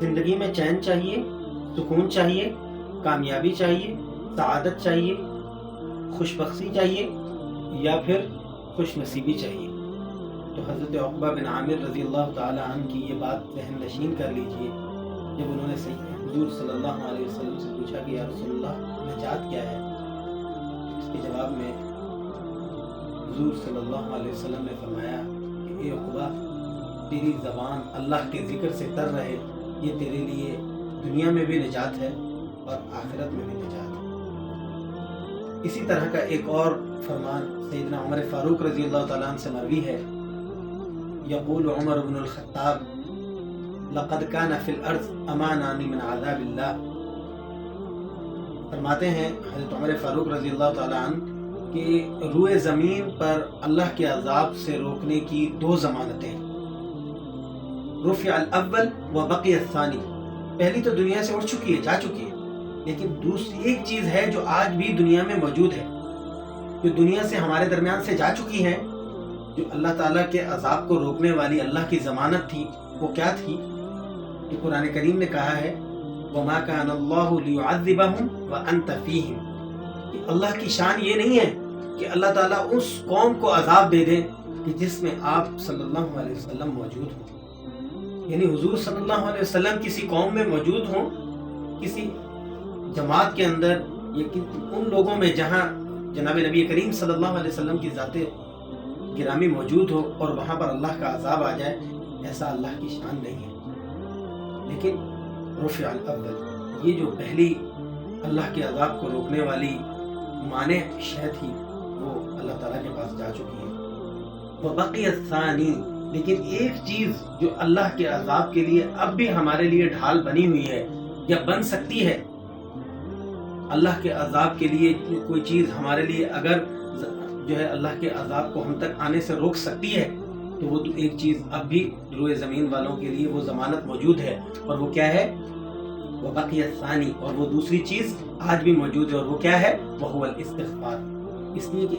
زندگی میں چین چاہیے، سکون چاہیے، کامیابی چاہیے، سعادت چاہیے، خوش بختی چاہیے، یا پھر خوش نصیبی چاہیے؟ تو حضرت عقبہ بن عامر رضی اللہ تعالی عنہ کی یہ بات ذہن نشین کر لیجئے، جب انہوں نے حضور صلی اللہ علیہ وسلم سے پوچھا کہ یا رسول اللہ نجات کیا ہے، اس کے جواب میں حضور صلی اللہ علیہ وسلم نے فرمایا کہ اے عقبہ، تیری زبان اللہ کے ذکر سے تر رہے، یہ تیرے لیے دنیا میں بھی نجات ہے اور آخرت میں بھی نجات ہے۔ اسی طرح کا ایک اور فرمان سیدنا عمر فاروق رضی اللہ تعالیٰ عنہ سے مروی ہے، یقول عمر بن الخطاب لقد كان في الارض امانان من عذاب اللہ۔ فرماتے ہیں حضرت عمر فاروق رضی اللہ تعالیٰ عنہ کہ روئے زمین پر اللہ کے عذاب سے روکنے کی دو ضمانتیں، رفع الاول و بقی الثانی، پہلی تو دنیا سے اٹھ چکی ہے، جا چکی ہے، لیکن دوسری ایک چیز ہے جو آج بھی دنیا میں موجود ہے، جو دنیا سے ہمارے درمیان سے جا چکی ہے، جو اللہ تعالیٰ کے عذاب کو روکنے والی اللہ کی ضمانت تھی، وہ کیا تھی؟ کہ قرآن کریم نے کہا ہے وَمَا كَانَ اللَّهُ لِيُعَذِّبَهُمْ وَأَنْتَ فِيهِمْ، کہ اللہ کی شان یہ نہیں ہے کہ اللہ تعالیٰ اس قوم کو عذاب دے دے کہ جس میں آپ صلی اللہ علیہ وسلم موجود ہوں، یعنی حضور صلی اللہ علیہ وسلم کسی قوم میں موجود ہوں، کسی جماعت کے اندر، یا ان لوگوں میں جہاں جناب نبی کریم صلی اللہ علیہ وسلم کی ذات گرامی موجود ہو اور وہاں پر اللہ کا عذاب آ جائے، ایسا اللہ کی شان نہیں ہے۔ لیکن رفع الاول، یہ جو پہلی اللہ کے عذاب کو روکنے والی مانع شے تھی، وہ اللہ تعالیٰ کے پاس جا چکی ہے۔ وبقی الثانی، لیکن ایک چیز جو اللہ کے عذاب کے لیے اب بھی ہمارے لیے ڈھال بنی ہوئی ہے یا بن سکتی ہے، اللہ کے عذاب کے لیے کوئی چیز ہمارے لیے اگر جو ہے اللہ کے عذاب کو ہم تک آنے سے روک سکتی ہے، تو وہ ایک چیز اب بھی روئے زمین والوں کے لیے وہ ضمانت موجود ہے، اور وہ کیا ہے؟ وبقی الثانی، اور وہ دوسری چیز آج بھی موجود ہے، اور وہ کیا ہے؟ وہو الاستغفار۔ اس لیے کہ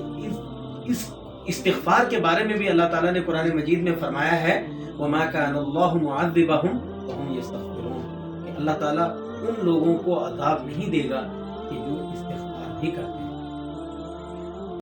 اس استغفار کے بارے میں بھی اللہ تعالیٰ نے قرآن مجید میں فرمایا ہے وَمَا كَانَ اللَّهُ مُعَذِّبَهُمْ وَهُمْ يَسْتَغْفِرُونَ، کہ اللہ تعالیٰ ان لوگوں کو عذاب نہیں دے گا کہ جو استغفار بھی کرتے ہیں۔